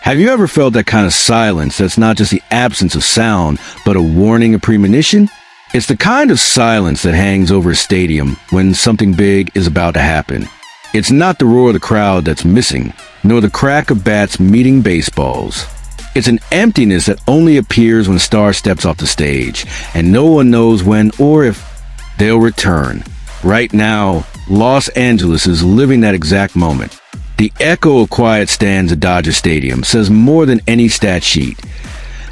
Have you ever felt that kind of silence that's not just the absence of sound, but a warning, a premonition? It's the kind of silence that hangs over a stadium when something big is about to happen. It's not the roar of the crowd that's missing, nor the crack of bats meeting baseballs. It's an emptiness that only appears when a star steps off the stage, and no one knows when or if they'll return. Right now, Los Angeles is living that exact moment. The echo of quiet stands at Dodger Stadium says more than any stat sheet.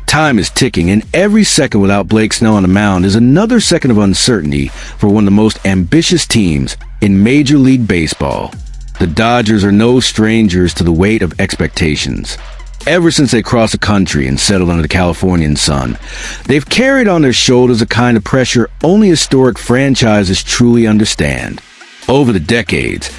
Time is ticking, and every second without Blake Snell on the mound is another second of uncertainty for one of the most ambitious teams in Major League Baseball. The Dodgers are no strangers to the weight of expectations. Ever since they crossed the country and settled under the Californian sun, they've carried on their shoulders a kind of pressure only historic franchises truly understand. Over the decades,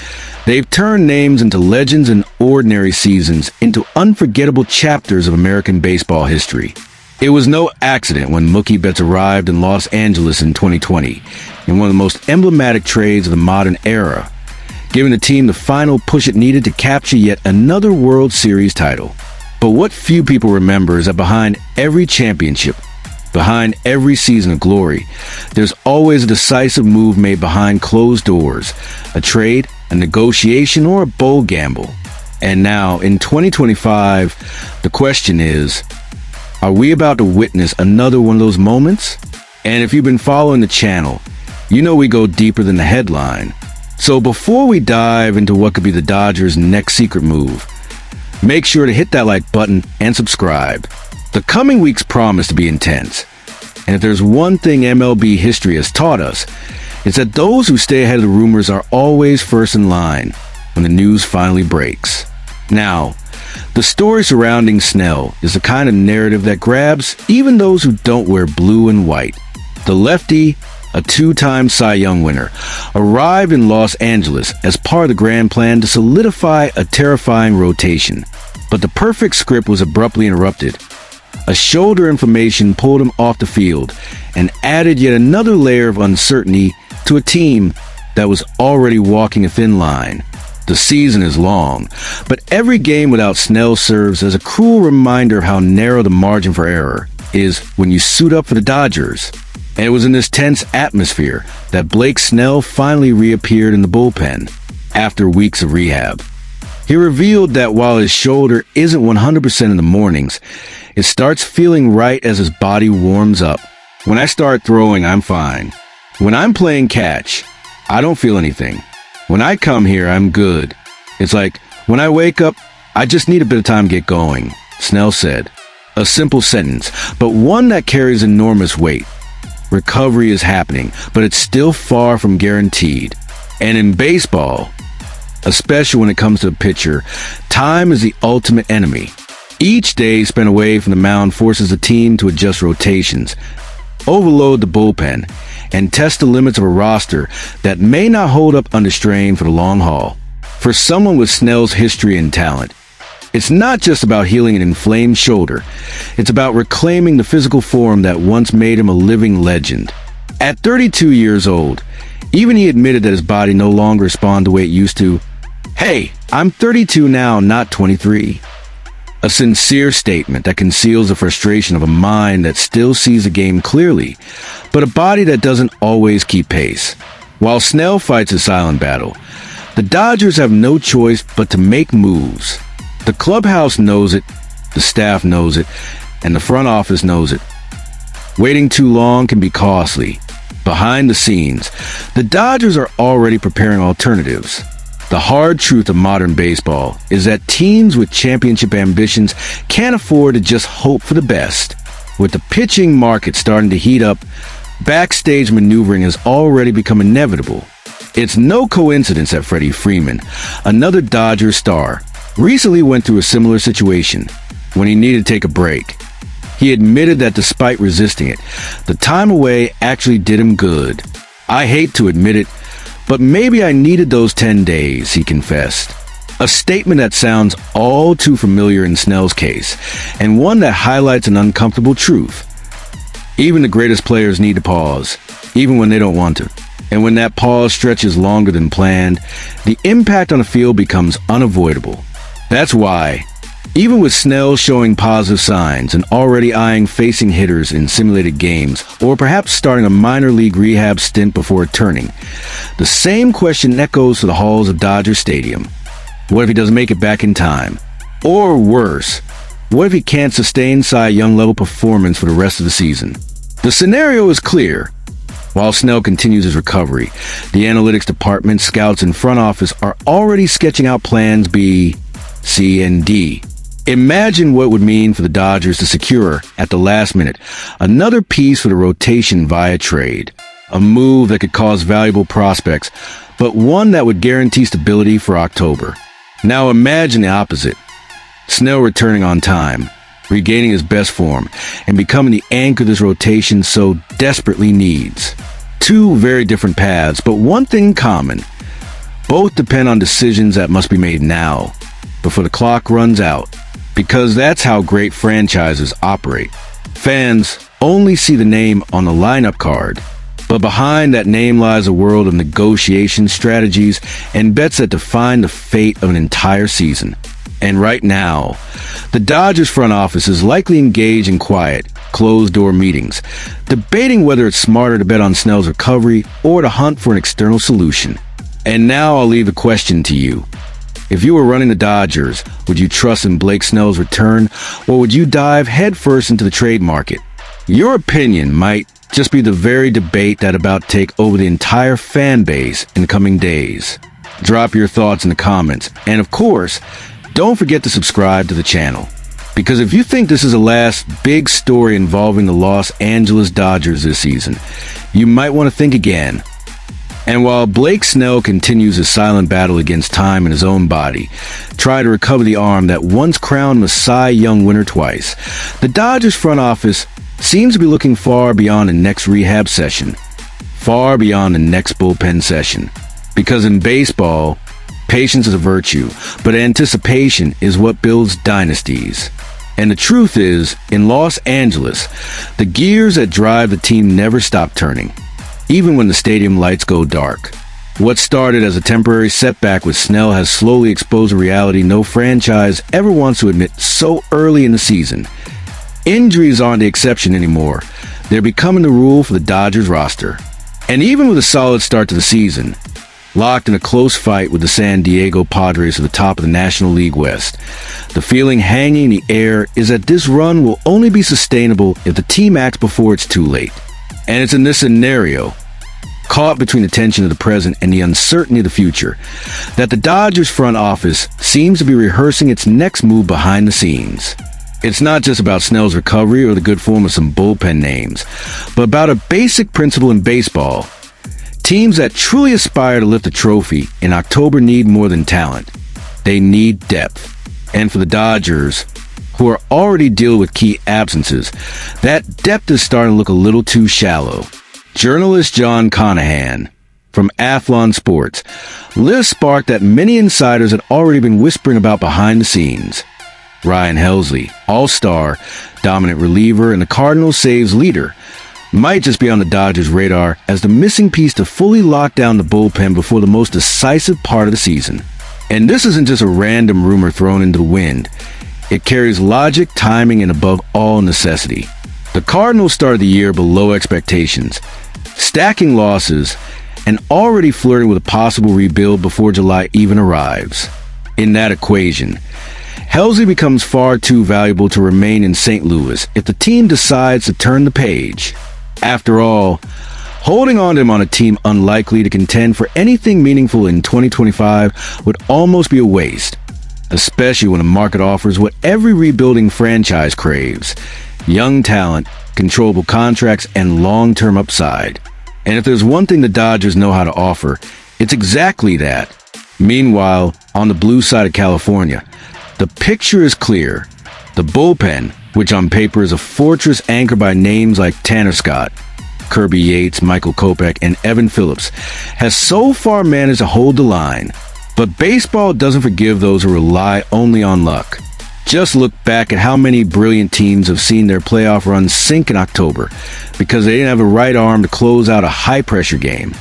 they've turned names into legends and ordinary seasons into unforgettable chapters of American baseball history. It was no accident when Mookie Betts arrived in Los Angeles in 2020 in one of the most emblematic trades of the modern era, giving the team the final push it needed to capture yet another World Series title. But what few people remember is that behind every championship, behind every season of glory, there's always a decisive move made behind closed doors, a trade, a negotiation, or a bold gamble. And now, in 2025, the question is, are we about to witness another one of those moments? And if you've been following the channel, you know we go deeper than the headline. So before we dive into what could be the Dodgers' next secret move, make sure to hit that like button and subscribe. The coming weeks promise to be intense. And if there's one thing MLB history has taught us, it's that those who stay ahead of the rumors are always first in line when the news finally breaks. Now, the story surrounding Snell is the kind of narrative that grabs even those who don't wear blue and white. The lefty, a two-time Cy Young winner, arrived in Los Angeles as part of the grand plan to solidify a terrifying rotation. But the perfect script was abruptly interrupted. A shoulder inflammation pulled him off the field and added yet another layer of uncertainty to a team that was already walking a thin line. The season is long, but every game without Snell serves as a cruel reminder of how narrow the margin for error is when you suit up for the Dodgers. And it was in this tense atmosphere that Blake Snell finally reappeared in the bullpen after weeks of rehab. He revealed that while his shoulder isn't 100% in the mornings, it starts feeling right as his body warms up. When I start throwing, I'm fine. When I'm playing catch, I don't feel anything. When I come here, I'm good. It's like, when I wake up, I just need a bit of time to get going, Snell said. A simple sentence, but one that carries enormous weight. Recovery is happening, but it's still far from guaranteed. And in baseball, especially when it comes to a pitcher, time is the ultimate enemy. Each day spent away from the mound forces the team to adjust rotations, overload the bullpen, and test the limits of a roster that may not hold up under strain for the long haul. For someone with Snell's history and talent, it's not just about healing an inflamed shoulder. It's about reclaiming the physical form that once made him a living legend. At 32 years old, even he admitted that his body no longer responded the way it used to. Hey, I'm 32 now, not 23. A sincere statement that conceals the frustration of a mind that still sees the game clearly, but a body that doesn't always keep pace. While Snell fights a silent battle, the Dodgers have no choice but to make moves. The clubhouse knows it, the staff knows it, and the front office knows it. Waiting too long can be costly. Behind the scenes, the Dodgers are already preparing alternatives. The hard truth of modern baseball is that teams with championship ambitions can't afford to just hope for the best. With the pitching market starting to heat up, backstage maneuvering has already become inevitable. It's no coincidence that Freddie Freeman, another Dodgers star, recently went through a similar situation when he needed to take a break. He admitted that despite resisting it, the time away actually did him good. I hate to admit it, but maybe I needed those 10 days, he confessed. A statement that sounds all too familiar in Snell's case, and one that highlights an uncomfortable truth. Even the greatest players need to pause, even when they don't want to. And when that pause stretches longer than planned, the impact on the field becomes unavoidable. That's why, Even with Snell showing positive signs and already eyeing facing hitters in simulated games, or perhaps starting a minor league rehab stint before returning, the same question echoes to the halls of Dodger Stadium. What if he doesn't make it back in time? Or worse, what if he can't sustain Cy Young level performance for the rest of the season? The scenario is clear. While Snell continues his recovery, the analytics department, scouts, and front office are already sketching out plans B, C, and D. Imagine what it would mean for the Dodgers to secure, at the last minute, another piece for the rotation via trade. A move that could cause valuable prospects, but one that would guarantee stability for October. Now imagine the opposite. Snell returning on time, regaining his best form, and becoming the anchor this rotation so desperately needs. Two very different paths, but one thing in common. Both depend on decisions that must be made now, before the clock runs out. Because that's how great franchises operate. Fans only see the name on the lineup card, but behind that name lies a world of negotiation strategies and bets that define the fate of an entire season. And right now, the Dodgers front office is likely engaged in quiet, closed-door meetings, debating whether it's smarter to bet on Snell's recovery or to hunt for an external solution. And now I'll leave a question to you. If you were running the Dodgers, would you trust in Blake Snell's return, or would you dive headfirst into the trade market? Your opinion might just be the very debate that about to take over the entire fan base in the coming days. Drop your thoughts in the comments, and of course, don't forget to subscribe to the channel. Because if you think this is the last big story involving the Los Angeles Dodgers this season, you might want to think again. And while Blake Snell continues his silent battle against time in his own body, try to recover the arm that once crowned the Cy Young winner twice, the Dodgers front office seems to be looking far beyond the next rehab session, far beyond the next bullpen session. Because in baseball, patience is a virtue, but anticipation is what builds dynasties. And the truth is, in Los Angeles, the gears that drive the team never stop turning, even when the stadium lights go dark. What started as a temporary setback with Snell has slowly exposed a reality no franchise ever wants to admit so early in the season. Injuries aren't the exception anymore. They're becoming the rule for the Dodgers roster. And even with a solid start to the season, locked in a close fight with the San Diego Padres at the top of the National League West, the feeling hanging in the air is that this run will only be sustainable if the team acts before it's too late. And it's in this scenario, caught between the tension of the present and the uncertainty of the future, that the Dodgers front office seems to be rehearsing its next move behind the scenes. It's not just about Snell's recovery or the good form of some bullpen names, but about a basic principle in baseball. Teams that truly aspire to lift a trophy in October need more than talent. They need depth. And for the Dodgers, who are already dealing with key absences, that depth is starting to look a little too shallow. Journalist John Conahan from Athlon Sports lit a spark that many insiders had already been whispering about behind the scenes. Ryan Helsley, all-star, dominant reliever, and the Cardinals' saves leader, might just be on the Dodgers' radar as the missing piece to fully lock down the bullpen before the most decisive part of the season. And this isn't just a random rumor thrown into the wind. It carries logic, timing, and above all, necessity. The Cardinals started the year below expectations, stacking losses, and already flirting with a possible rebuild before July even arrives. In that equation, Helsley becomes far too valuable to remain in St. Louis if the team decides to turn the page. After all, holding on to him on a team unlikely to contend for anything meaningful in 2025 would almost be a waste, especially when the market offers what every rebuilding franchise craves: young talent, controllable contracts, and long-term upside. And if there's one thing the Dodgers know how to offer, it's exactly that. Meanwhile, on the blue side of California, the picture is clear. The bullpen, which on paper is a fortress anchored by names like Tanner Scott, Kirby Yates, Michael Kopech, and Evan Phillips, has so far managed to hold the line. But baseball doesn't forgive those who rely only on luck. Just look back at how many brilliant teams have seen their playoff runs sink in October because they didn't have the right arm to close out a high-pressure game.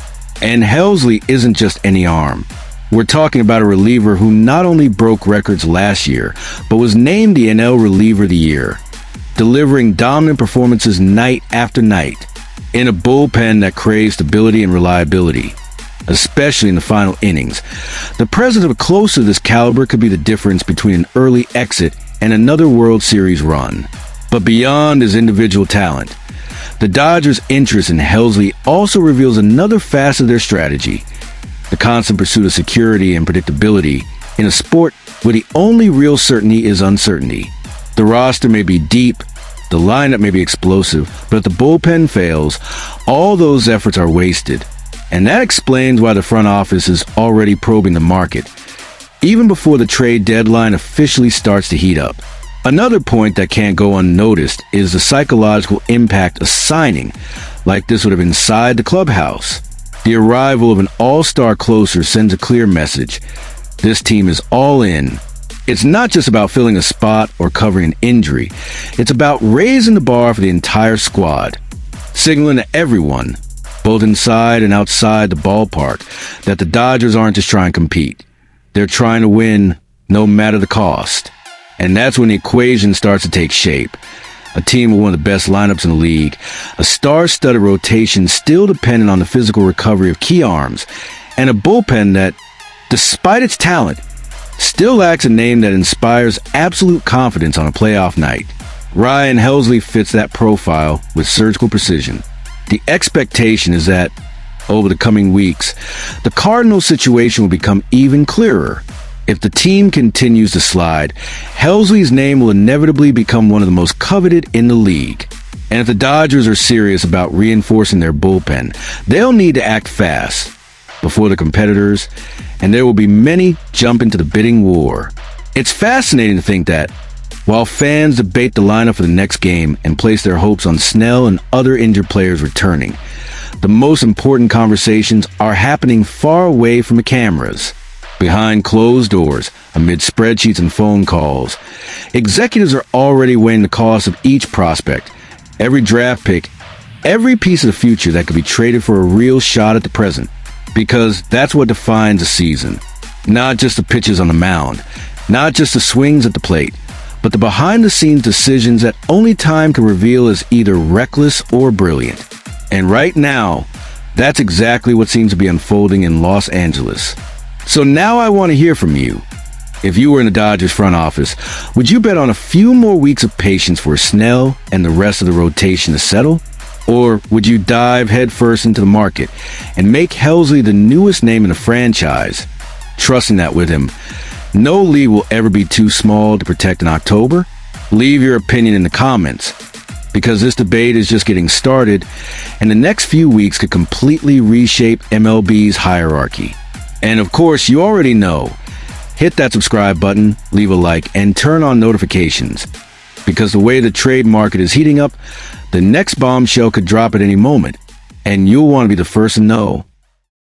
And Helsley isn't just any arm. We're talking about a reliever who not only broke records last year, but was named the NL Reliever of the Year, delivering dominant performances night after night in a bullpen that craves stability and reliability, especially in the final innings. The presence of a closer of this caliber could be the difference between an early exit and another World Series run. But beyond his individual talent, the Dodgers' interest in Helsley also reveals another facet of their strategy: the constant pursuit of security and predictability in a sport where the only real certainty is uncertainty. The roster may be deep, the lineup may be explosive, but if the bullpen fails, all those efforts are wasted. And that explains why the front office is already probing the market, even before the trade deadline officially starts to heat up. Another point that can't go unnoticed is the psychological impact a signing like this would have inside the clubhouse. The arrival of an all-star closer sends a clear message: this team is all in. It's not just about filling a spot or covering an injury. It's about raising the bar for the entire squad, signaling to everyone, both inside and outside the ballpark, that the Dodgers aren't just trying to compete. They're trying to win no matter the cost. And that's when the equation starts to take shape. A team with one of the best lineups in the league, a star-studded rotation still dependent on the physical recovery of key arms, and a bullpen that, despite its talent, still lacks a name that inspires absolute confidence on a playoff night. Ryan Helsley fits that profile with surgical precision. The expectation is that, over the coming weeks, the Cardinals' situation will become even clearer. If the team continues to slide, Helsley's name will inevitably become one of the most coveted in the league. And if the Dodgers are serious about reinforcing their bullpen, they'll need to act fast before the competitors, and there will be many jump into the bidding war. It's fascinating to think that, while fans debate the lineup for the next game and place their hopes on Snell and other injured players returning, the most important conversations are happening far away from the cameras. Behind closed doors, amid spreadsheets and phone calls, executives are already weighing the cost of each prospect, every draft pick, every piece of the future that could be traded for a real shot at the present. Because that's what defines a season. Not just the pitches on the mound, not just the swings at the plate, but the behind-the-scenes decisions that only time can reveal as either reckless or brilliant. And right now, that's exactly what seems to be unfolding in Los Angeles. So now I want to hear from you. If you were in the Dodgers front office, would you bet on a few more weeks of patience for Snell and the rest of the rotation to settle? Or would you dive headfirst into the market and make Helsley the newest name in the franchise, trusting that with him, no lead will ever be too small to protect in October? Leave your opinion in the comments, because this debate is just getting started, and the next few weeks could completely reshape MLB's hierarchy. And of course, you already know, hit that subscribe button, leave a like, and turn on notifications. Because the way the trade market is heating up, the next bombshell could drop at any moment, and you'll want to be the first to know.